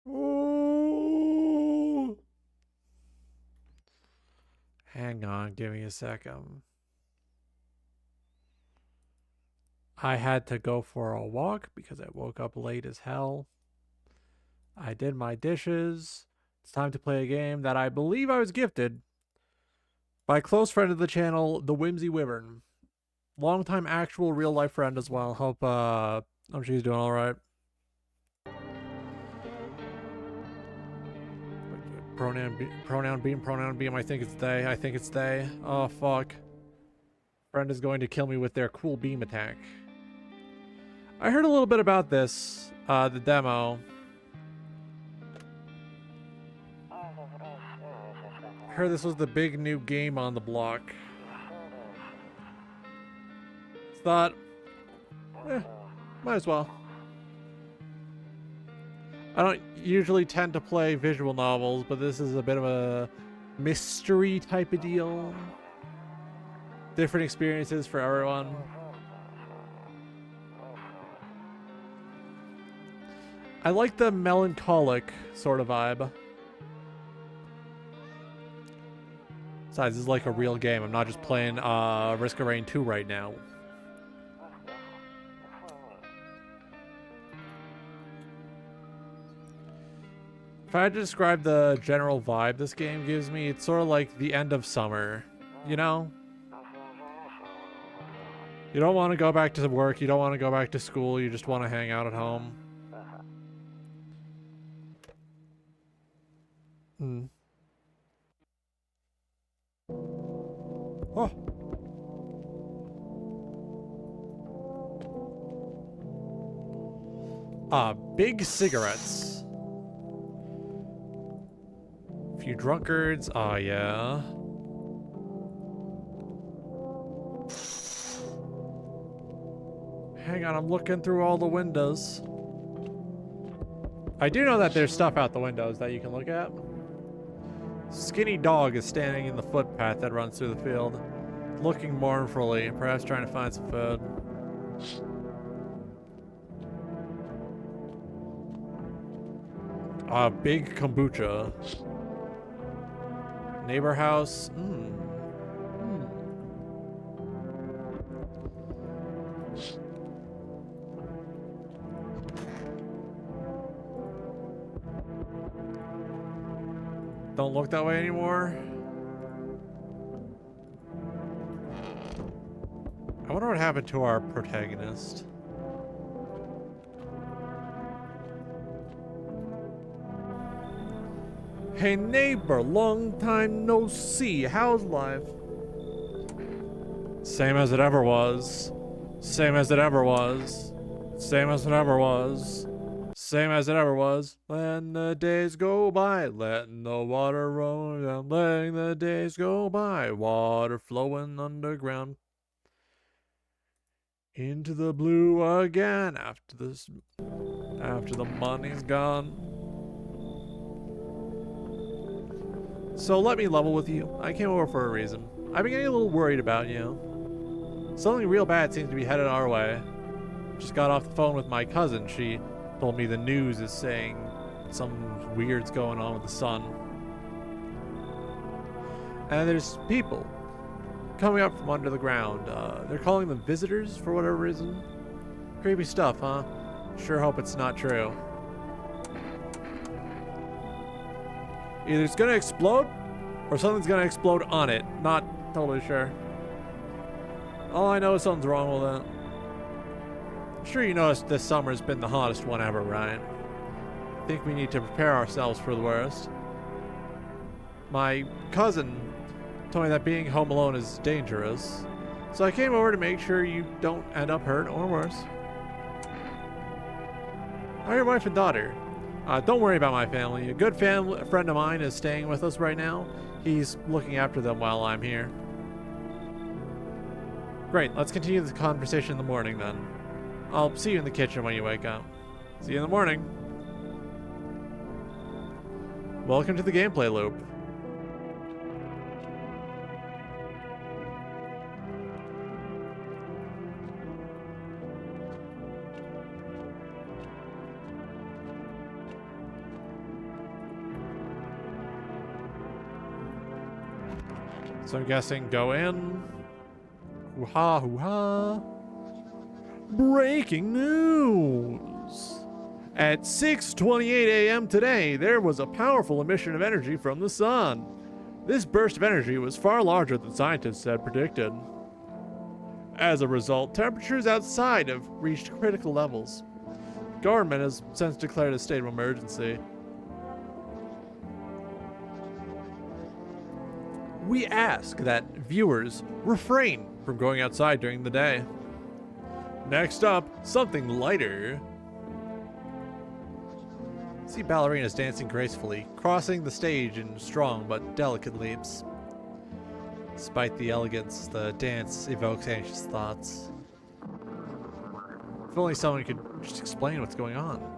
Ooh. Hang on, give me a second. I had to go for a walk because I woke up late as hell. I did my dishes. It's time to play a game that I believe I was gifted by a close friend of the channel, the Whimsy Wyvern. Longtime actual real life friend as well. Hope she's doing alright. Pronoun beam. I think it's they. Oh fuck. Friend is going to kill me with their cool beam attack. I heard a little bit about this, the demo. I heard this was the big new game on the block. Thought, might as well. I don't usually tend to play visual novels, but this is a bit of a mystery type of deal. Different experiences for everyone. I like the melancholic sort of vibe. Besides, this is like a real game. I'm not just playing Risk of Rain 2 right now. If I had to describe the general vibe this game gives me, it's sort of like the end of summer. You know? You don't want to go back to work, you don't want to go back to school, you just want to hang out at home. Oh. Big cigarettes. Few drunkards. Oh, yeah. Hang on, I'm looking through all the windows. I do know that there's stuff out the windows that you can look at. Skinny dog is standing in the footpath that runs through the field, looking mournfully, perhaps trying to find some food. Big kombucha. Neighbor house. Don't look that way anymore. I wonder what happened to our protagonist. Hey neighbor, long time no see. How's life? Same as it ever was. Same as it ever was. Same as it ever was. Same as it ever was. Letting the days go by. Letting the water roll down. Letting the days go by. Water flowing underground. Into the blue again. After the money's gone. So let me level with you. I came over for a reason. I've been getting a little worried about you. Something real bad seems to be headed our way. Just got off the phone with my cousin. She told me the news is saying something weird's going on with the sun. And there's people coming up from under the ground. They're calling them visitors for whatever reason. Creepy stuff, huh? Sure hope it's not true. Either it's gonna explode, or something's gonna explode on it. Not totally sure. All I know is something's wrong with it. I'm sure you noticed this summer's been the hottest one ever, right? I think we need to prepare ourselves for the worst. My cousin told me that being home alone is dangerous, so I came over to make sure you don't end up hurt or worse. How are your wife and daughter? Don't worry about my family. A good friend of mine is staying with us right now. He's looking after them while I'm here. Great, let's continue this conversation in the morning then. I'll see you in the kitchen when you wake up. See you in the morning. Welcome to the gameplay loop. So I'm guessing go in. Hoo-ha, hoo-ha. Breaking news! At 6:28 a.m. today, there was a powerful emission of energy from the sun. This burst of energy was far larger than scientists had predicted. As a result, temperatures outside have reached critical levels. Government has since declared a state of emergency. We ask that viewers refrain from going outside during the day. Next up, something lighter. See ballerinas dancing gracefully, crossing the stage in strong but delicate leaps. Despite the elegance, the dance evokes anxious thoughts. If only someone could just explain what's going on.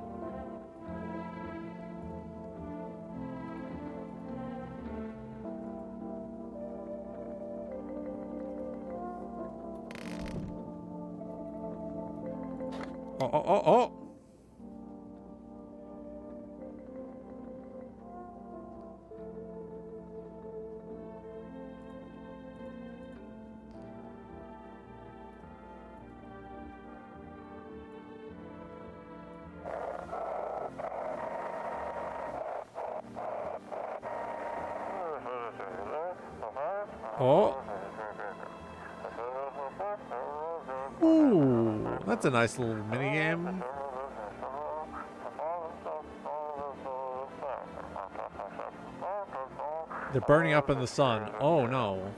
Oh. Oh. Ooh, that's a nice little mini game. They're burning up in the sun. Oh no.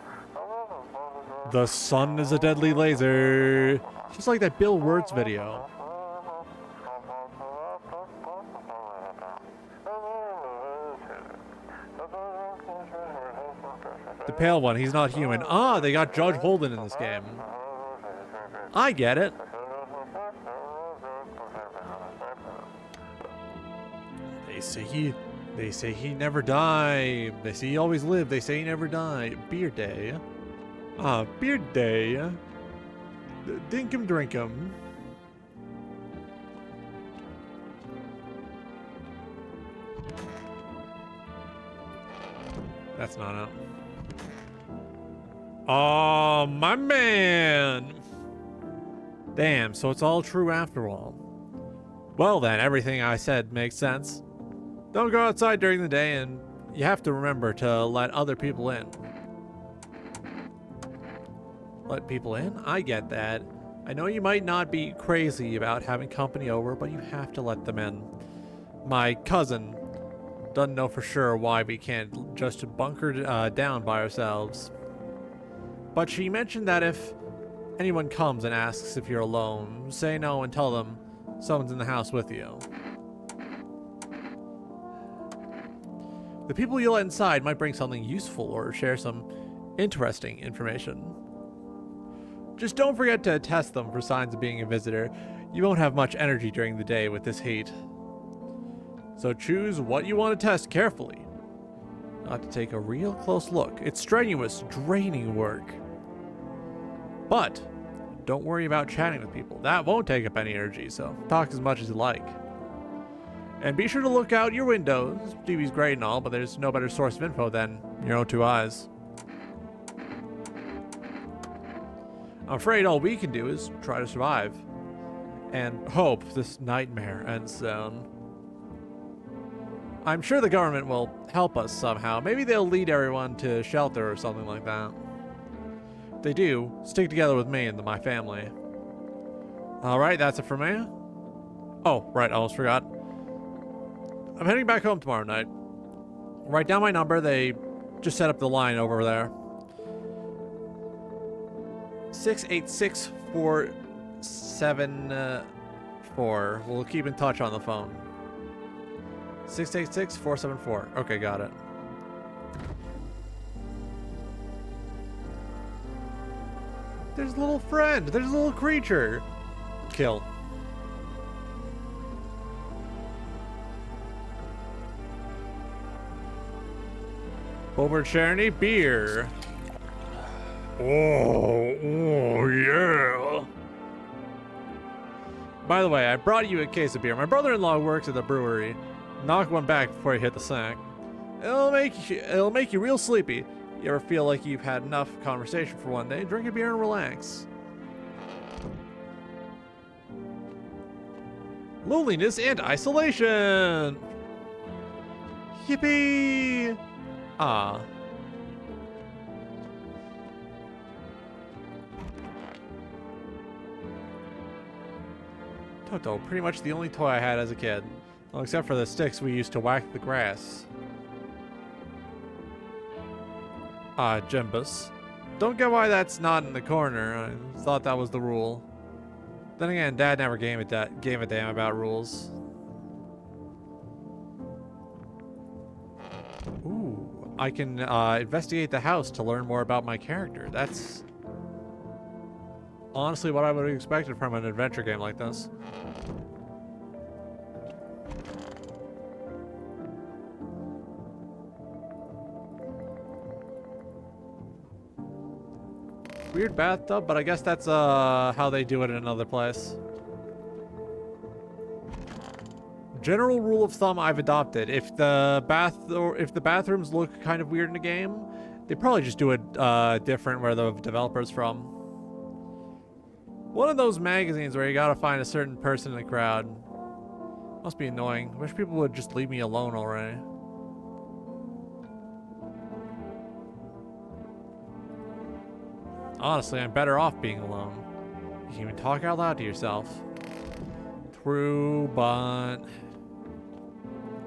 The sun is a deadly laser. Just like that Bill Wirtz video. The pale one, he's not human. Ah, they got Judge Holden in this game. I get it. They say he never die. They say he always live. They say he never die. Beer day. Ah, beer day. Dinkum drinkum. That's not it. Oh, my man. Damn, so it's all true after all. Well then, everything I said makes sense. Don't go outside during the day, and you have to remember to let other people in. Let people in? I get that. I know you might not be crazy about having company over, but you have to let them in. My cousin doesn't know for sure why we can't just bunker down by ourselves. But she mentioned that if anyone comes and asks if you're alone, say no and tell them someone's in the house with you. The people you let inside might bring something useful or share some interesting information. Just don't forget to test them for signs of being a visitor. You won't have much energy during the day with this heat. So choose what you want to test carefully. Not to take a real close look. It's strenuous, draining work. But don't worry about chatting with people. That won't take up any energy, so talk as much as you like. And be sure to look out your windows. TV's great and all, but there's no better source of info than your own two eyes. I'm afraid all we can do is try to survive. And hope this nightmare ends soon. I'm sure the government will help us somehow. Maybe they'll lead everyone to shelter or something like that. If they do, stick together with me and my family. Alright, that's it for me. Oh, right, I almost forgot. I'm heading back home tomorrow night. Write down my number. They just set up the line over there. 686-474. We'll keep in touch on the phone. 686-474. Okay, got it. There's a little friend. There's a little creature. Kill. Over Charity beer. Oh, yeah. By the way, I brought you a case of beer. My brother-in-law works at the brewery. Knock one back before you hit the sack. It'll make you real sleepy. You ever feel like you've had enough conversation for one day? Drink a beer and relax. Loneliness and isolation! Yippee! Ah. Toto, pretty much the only toy I had as a kid. Well, except for the sticks we used to whack the grass. Ah, Jimbus. Don't get why that's not in the corner. I thought that was the rule. Then again, Dad never gave a damn about rules. Ooh, I can investigate the house to learn more about my character. That's honestly what I would have expected from an adventure game like this. Weird bathtub, but I guess that's how they do it in another place. General rule of thumb I've adopted: if the bathrooms look kind of weird in the game, they probably just do it different where the developer's from. One of those magazines where you gotta find a certain person in the crowd. Must be annoying. Wish people would just leave me alone already. Honestly, I'm better off being alone. You can even talk out loud to yourself. True, but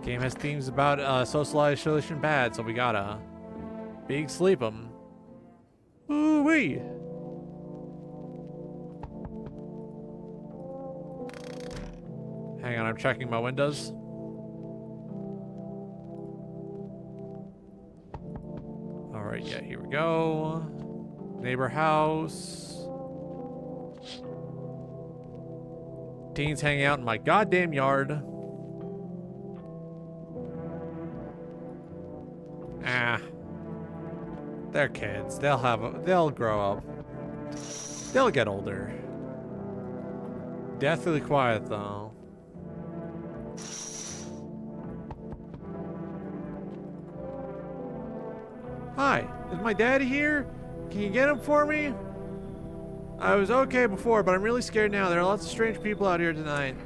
game has themes about social isolation bad, so we gotta big sleep 'em. Ooh-wee. Hang on, I'm checking my windows. All right, yeah, here we go. Neighbor house. Teens hanging out in my goddamn yard. Ah. They're kids. They'll grow up. They'll get older. Deathly quiet though. Hi, is my daddy here? Can you get him for me? I was okay before, but I'm really scared now. There are lots of strange people out here tonight.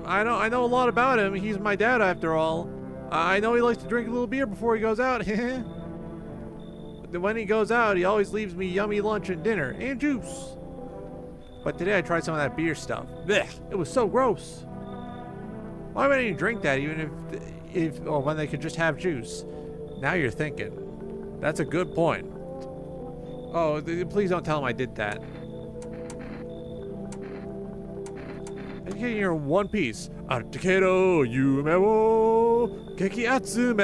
I know a lot about him. He's my dad after all. I know he likes to drink a little beer before he goes out. But when he goes out, he always leaves me yummy lunch and dinner and juice. But today I tried some of that beer stuff. Blech, it was so gross. Why would I even drink that even or when they could just have juice? Now you're thinking. That's a good point. Oh, please don't tell him I did that. Educating your One Piece. Artikedo yume wo keki atsume.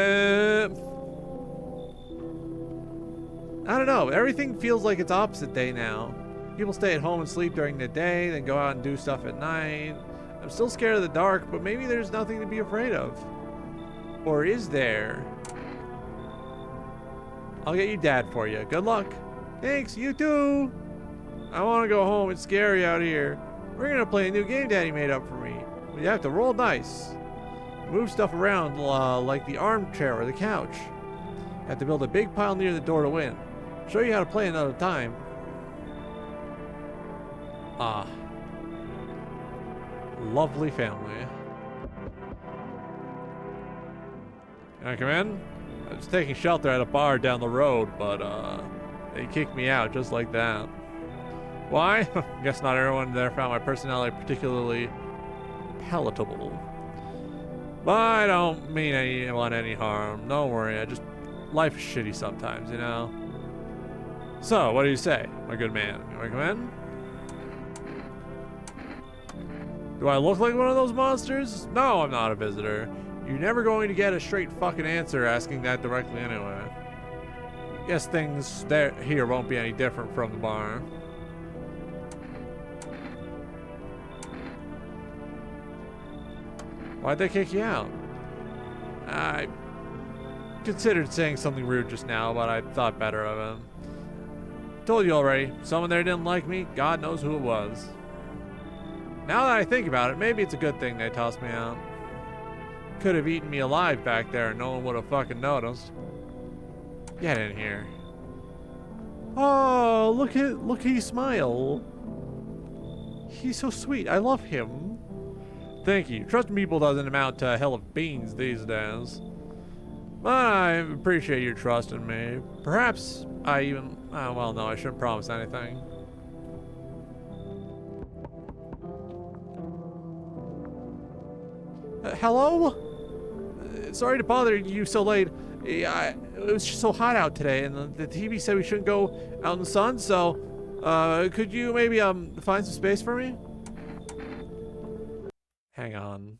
I don't know. Everything feels like it's opposite day now. People stay at home and sleep during the day, then go out and do stuff at night. I'm still scared of the dark, but maybe there's nothing to be afraid of. Or is there? I'll get you Dad for you. Good luck. Thanks, you too. I want to go home. It's scary out here. We're going to play a new game Daddy made up for me. But you have to roll dice. Move stuff around like the armchair or the couch. You have to build a big pile near the door to win. Show you how to play another time. Ah. Lovely family. Can I come in? I was taking shelter at a bar down the road, but they kicked me out just like that. Why? Guess not everyone there found my personality particularly palatable. But I don't mean anyone any harm. Don't worry, life is shitty sometimes, you know? So, what do you say, my good man? You wanna come in? Do I look like one of those monsters? No, I'm not a visitor. You're never going to get a straight fucking answer asking that directly anyway. Guess things here won't be any different from the bar. Why'd they kick you out? I considered saying something rude just now, but I thought better of it. Told you already, someone there didn't like me. God knows who it was. Now that I think about it, maybe it's a good thing they tossed me out. could have eaten me alive back there and no one would have fucking noticed. Get in here. Oh, look at he smile. He's so sweet. I love him. Thank you. Trusting people doesn't amount to a hell of beans these days. I appreciate your trust in me. Perhaps I even... well, no, I shouldn't promise anything. Hello? Sorry to bother you so late. It was just so hot out today, and the TV said we shouldn't go out in the sun, so... could you maybe, find some space for me? Hang on.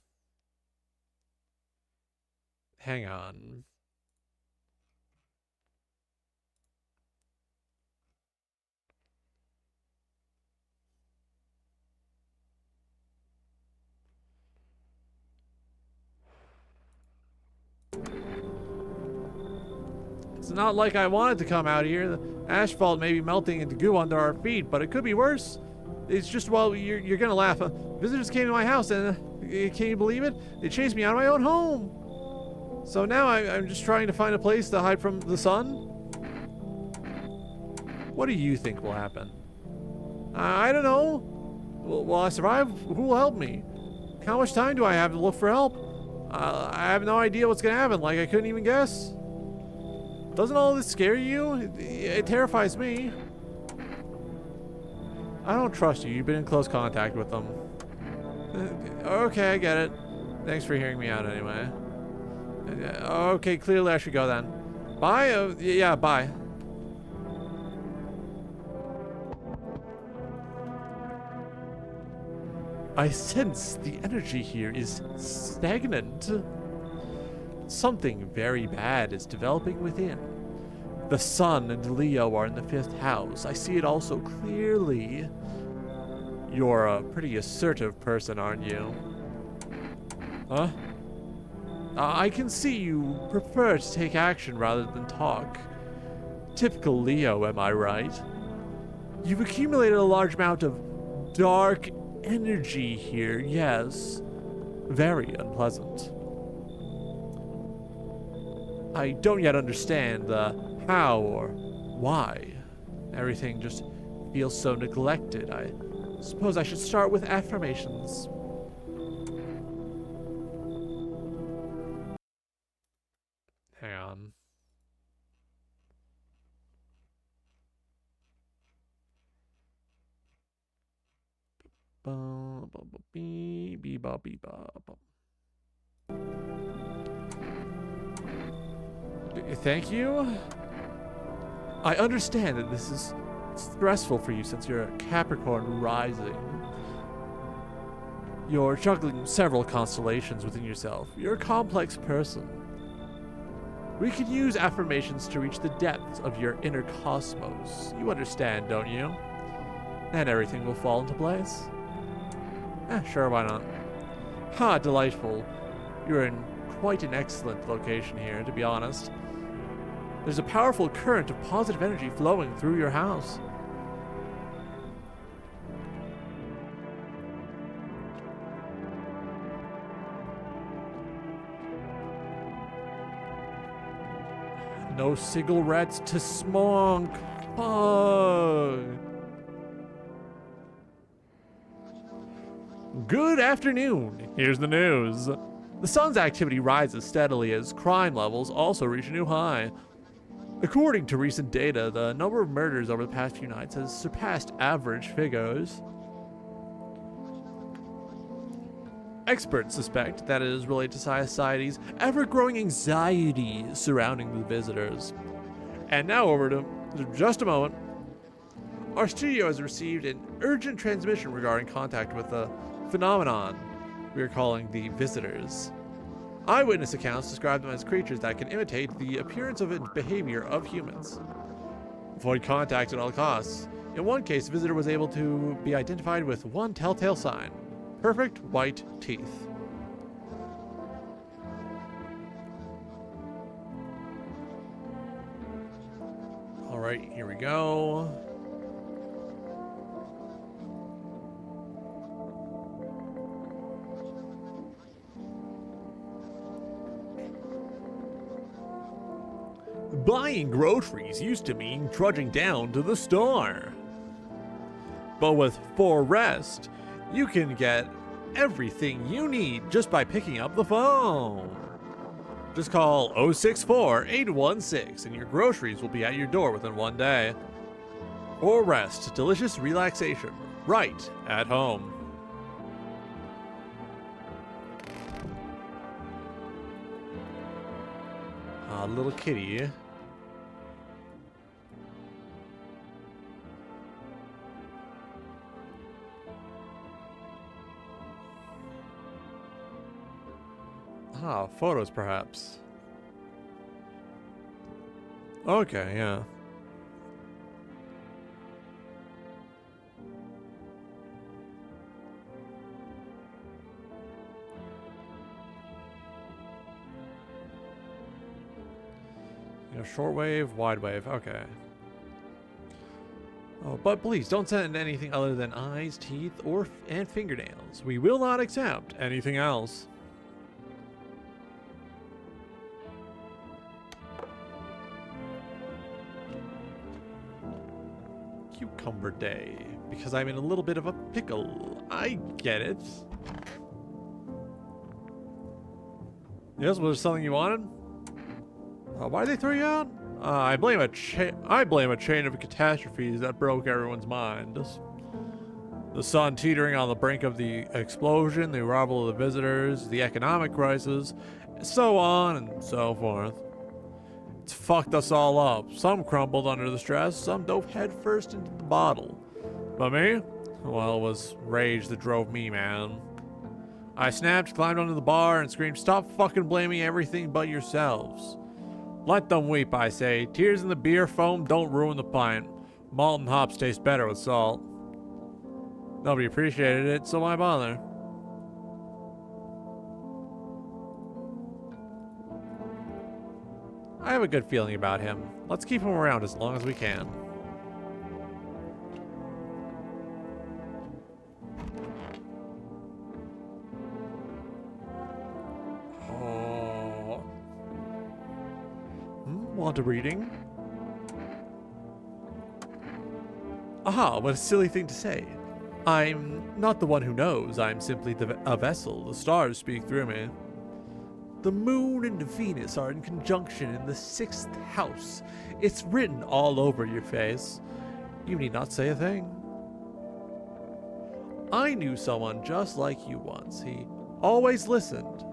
Hang on. It's not like I wanted to come out here. The asphalt may be melting into goo under our feet, but it could be worse. It's just, well, you're gonna laugh. Visitors came to my house and, can you believe it? They chased me out of my own home. So now I'm just trying to find a place to hide from the sun. What do you think will happen? I don't know. Will I survive? Who will help me? How much time do I have to look for help? I have no idea what's gonna happen. Like, I couldn't even guess. Doesn't all this scare you? It terrifies me. I don't trust you. You've been in close contact with them. Okay, I get it. Thanks for hearing me out anyway. Okay, clearly I should go then. Bye? Yeah, bye. I sense the energy here is stagnant. Something very bad is developing within. The sun and Leo are in the 5th house. I see it also clearly. You're a pretty assertive person, aren't you? Huh? I can see you prefer to take action rather than talk. Typical Leo, am I right? You've accumulated a large amount of dark energy here, yes. Very unpleasant. I don't yet understand the how or why. Everything just feels so neglected. I suppose I should start with affirmations. Hang on. Thank you. I understand that this is stressful for you since you're a Capricorn rising. You're juggling several constellations within yourself. You're a complex person. We can use affirmations to reach the depths of your inner cosmos. You understand, don't you? And everything will fall into place. Sure, why not? Ha, delightful. You're in quite an excellent location here, to be honest. There's a powerful current of positive energy flowing through your house. No cigarettes to smoke. Fuck. Good afternoon. Here's the news. The sun's activity rises steadily as crime levels also reach a new high. According to recent data, the number of murders over the past few nights has surpassed average figures. Experts suspect that it is related to society's ever-growing anxiety surrounding the visitors. And now over to just a moment. Our studio has received an urgent transmission regarding contact with the phenomenon we are calling the visitors. Eyewitness accounts describe them as creatures that can imitate the appearance and behavior of humans. Avoid contact at all costs. In one case, the visitor was able to be identified with one telltale sign: perfect white teeth. All right, here we go. Buying groceries used to mean trudging down to the store. But with For Rest, you can get everything you need just by picking up the phone. Just call 064-816 and your groceries will be at your door within one day. For Rest, delicious relaxation, right at home. Little kitty. Photos perhaps. Okay, yeah. Shortwave, wide wave, okay. Oh, but please don't send anything other than eyes, teeth, and fingernails. We will not accept anything else. Cucumber day, because I'm in a little bit of a pickle. I get it. Yes, was there something you wanted? Why did they throw you out? I blame a chain of catastrophes that broke everyone's mind. The sun teetering on the brink of the explosion, the arrival of the visitors, the economic crisis, so on and so forth. It's fucked us all up. Some crumbled under the stress, some dove headfirst into the bottle. But me? Well, it was rage that drove me, man. I snapped, climbed onto the bar, and screamed, "Stop fucking blaming everything but yourselves. Let them weep, I say. Tears in the beer foam don't ruin the pint. Malt and hops taste better with salt." Nobody appreciated it, so why bother? I have a good feeling about him. Let's keep him around as long as we can. Want a reading? Aha, what a silly thing to say. I'm not the one who knows, I'm simply a vessel. The stars speak through me. The moon and Venus are in conjunction in the 6th house. It's written all over your face. You need not say a thing. I knew someone just like you once. He always listened,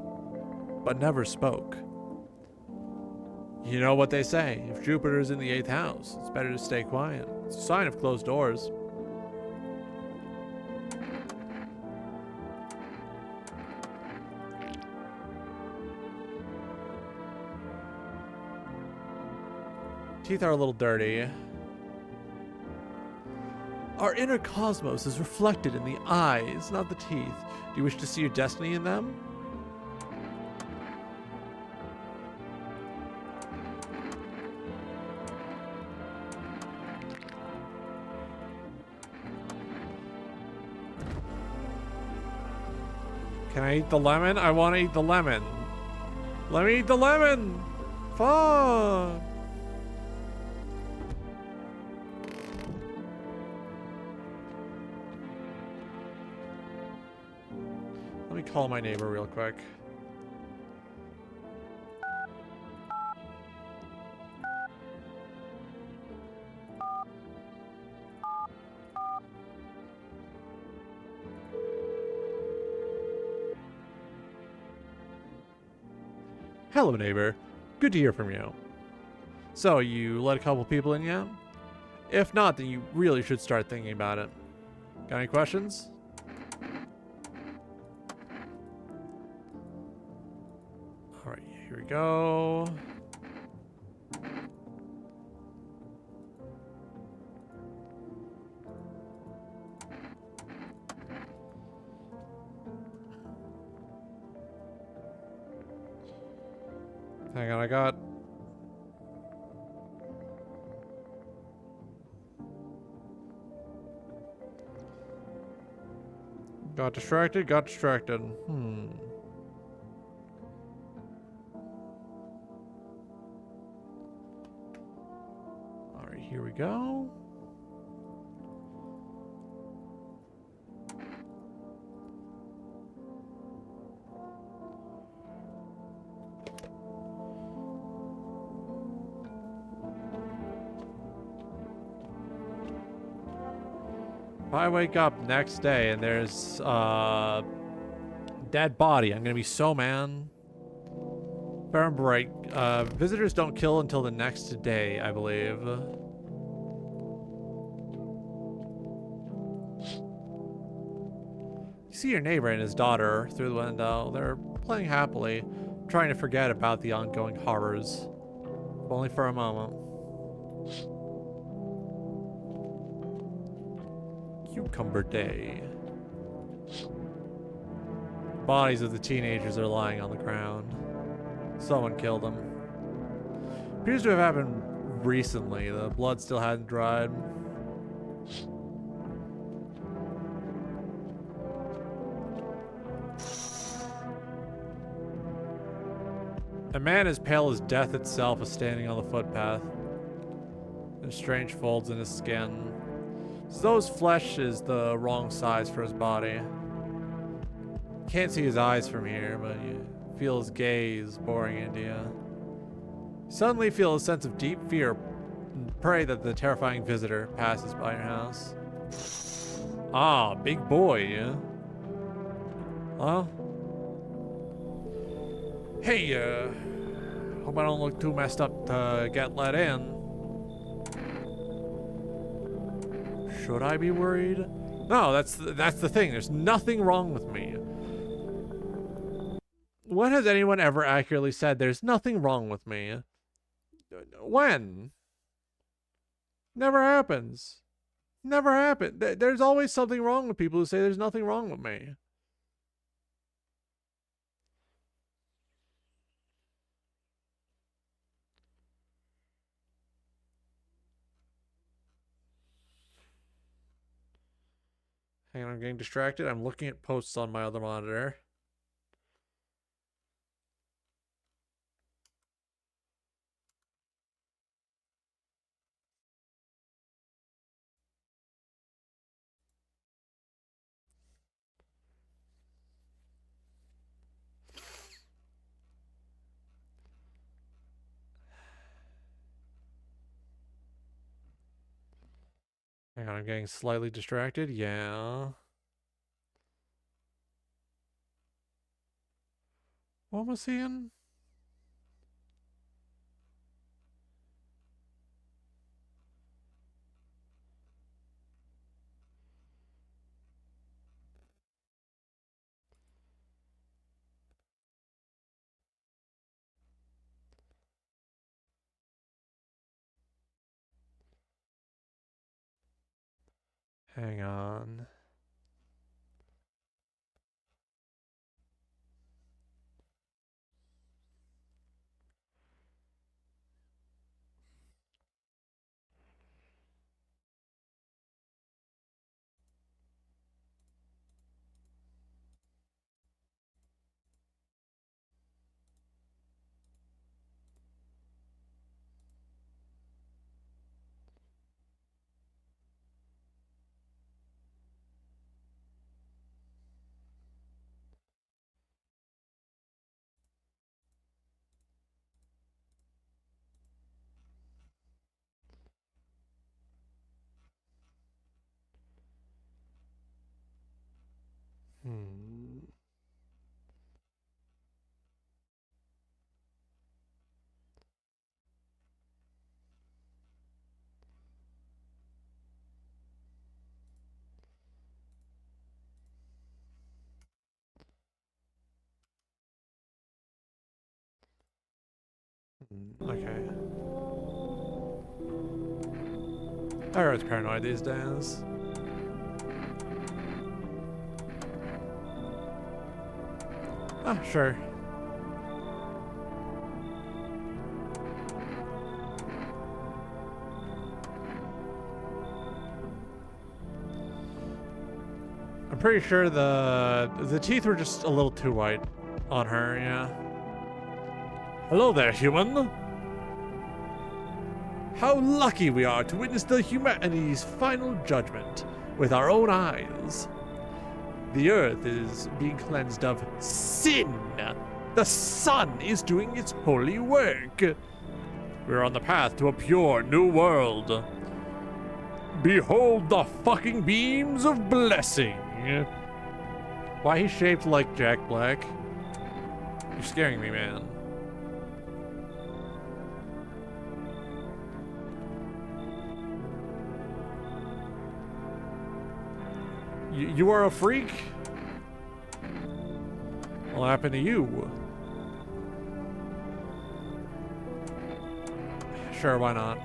but never spoke. You know what they say, if Jupiter's in the 8th house, it's better to stay quiet. It's a sign of closed doors. Teeth are a little dirty. Our inner cosmos is reflected in the eyes, not the teeth. Do you wish to see your destiny in them? Can I eat the lemon? I want to eat the lemon. Let me eat the lemon! Fuck! Let me call my neighbor real quick. Hello, neighbor. Good to hear from you. So, you let a couple people in yet? If not, then you really should start thinking about it. Got any questions? Alright, here we go. Hang on, I got distracted, here we go. If I wake up next day and there's dead body, I'm gonna be so mad. If I remember right, visitors don't kill until the next day, I believe. You see your neighbor and his daughter through the window. They're playing happily, trying to forget about the ongoing horrors. If only for a moment. Cucumber Day. Bodies of the teenagers are lying on the ground. Someone killed them. Appears to have happened recently. The blood still hadn't dried. A man as pale as death itself is standing on the footpath. There's strange folds in his skin. As though his flesh is the wrong size for his body. Can't see his eyes from here, but you feel his gaze boring into you. You suddenly feel a sense of deep fear and pray that the terrifying visitor passes by your house. Ah, big boy. Huh? Hey, hope I don't look too messed up to get let in. Should I be worried? No, that's the thing. There's nothing wrong with me. When has anyone ever accurately said there's nothing wrong with me? When? Never happens. Never happened. There's always something wrong with people who say there's nothing wrong with me. Hang on, I'm getting distracted. I'm looking at posts on my other monitor. Hang on, I'm getting slightly distracted. Yeah. What am I seeing? Hang on. Hmm. Okay. Everyone's paranoid these days. Ah, sure. I'm pretty sure the teeth were just a little too white on her, yeah. Hello there, human. How lucky we are to witness the humanity's final judgment with our own eyes. The earth is being cleansed of sin. The sun is doing its holy work. We're on the path to a pure new world. Behold the fucking beams of blessing. Why he's shaped like Jack Black? You're scaring me, man. You are a freak? What happened to you? Sure, why not?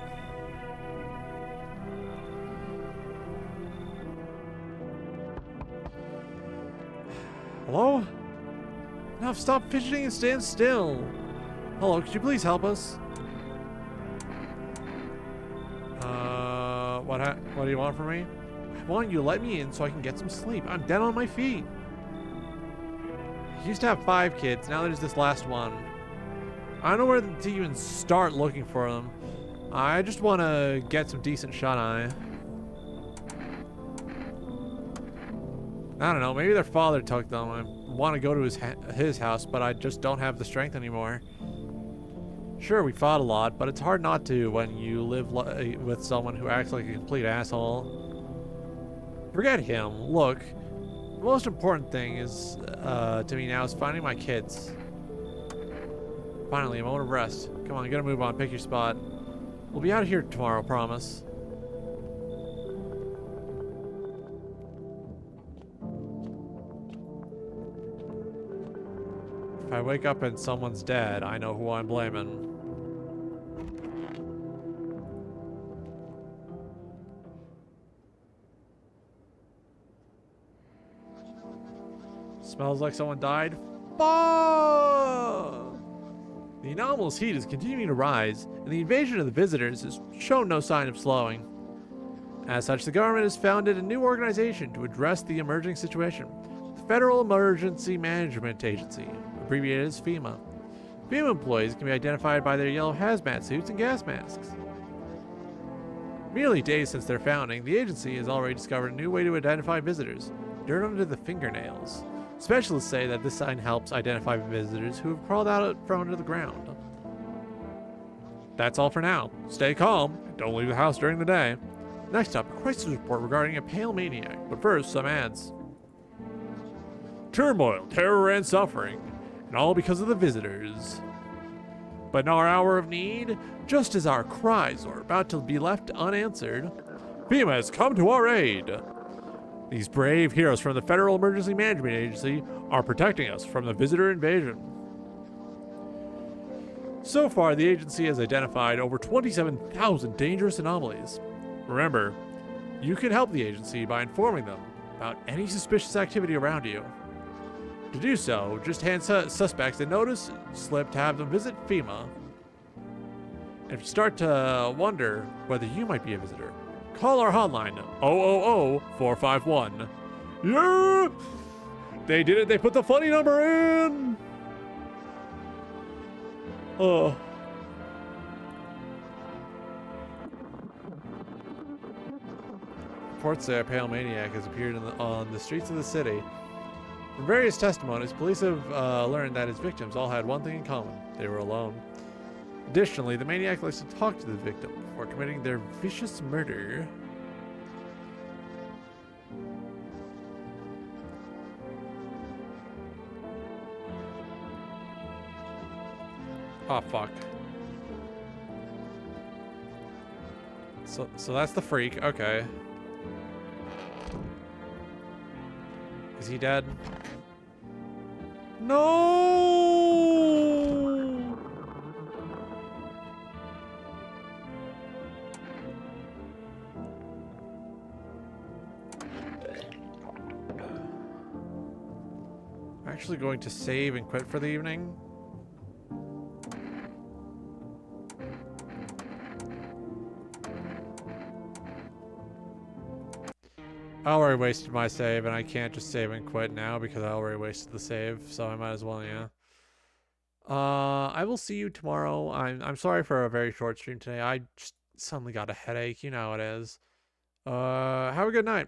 Hello? Now stop fidgeting and stand still. Hello, could you please help us? What do you want from me? I want you to let me in so I can get some sleep. I'm dead on my feet. I used to have 5 kids, now there's this last one. I don't know where to even start looking for them. I just want to get some decent shut-eye. I don't know, maybe their father took them. I want to go to his house, but I just don't have the strength anymore. Sure, we fought a lot, but it's hard not to when you live with someone who acts like a complete asshole. Forget him. Look, the most important thing is to me now is finding my kids. Finally, a moment of rest. Come on, gotta move on. Pick your spot. We'll be out of here tomorrow, promise. If I wake up and someone's dead, I know who I'm blaming. Smells like someone died. Fuck! The anomalous heat is continuing to rise, and the invasion of the visitors has shown no sign of slowing. As such, the government has founded a new organization to address the emerging situation, the Federal Emergency Management Agency, abbreviated as FEMA. FEMA employees can be identified by their yellow hazmat suits and gas masks. Merely days since their founding, the agency has already discovered a new way to identify visitors: dirt under the fingernails. Specialists say that this sign helps identify visitors who have crawled out from under the ground. That's all for now. Stay calm and don't leave the house during the day. Next up, a crisis report regarding a pale maniac, but first, some ads. Turmoil, terror, and suffering, and all because of the visitors. But in our hour of need, just as our cries are about to be left unanswered, FEMA has come to our aid. These brave heroes from the Federal Emergency Management Agency are protecting us from the visitor invasion. So far, the agency has identified over 27,000 dangerous anomalies. Remember, you can help the agency by informing them about any suspicious activity around you. To do so, just hand suspects a notice slip to have them visit FEMA. And if you start to wonder whether you might be a visitor, call our hotline, 000-451. Yeah! They did it. They put the funny number in. Oh. Reports say a pale maniac has appeared on the streets of the city. From various testimonies, police have learned that his victims all had one thing in common: they were alone. Additionally, the maniac likes to talk to the victim before committing their vicious murder. Oh, fuck. So that's the freak. Okay. Is he dead? No! I'm actually going to save and quit for the evening. I already wasted my save, and I can't just save and quit now because I already wasted the save, so I might as well, yeah. I will see you tomorrow. I'm sorry for a very short stream today. I just Suddenly got a headache. You know how it is. Have a good night.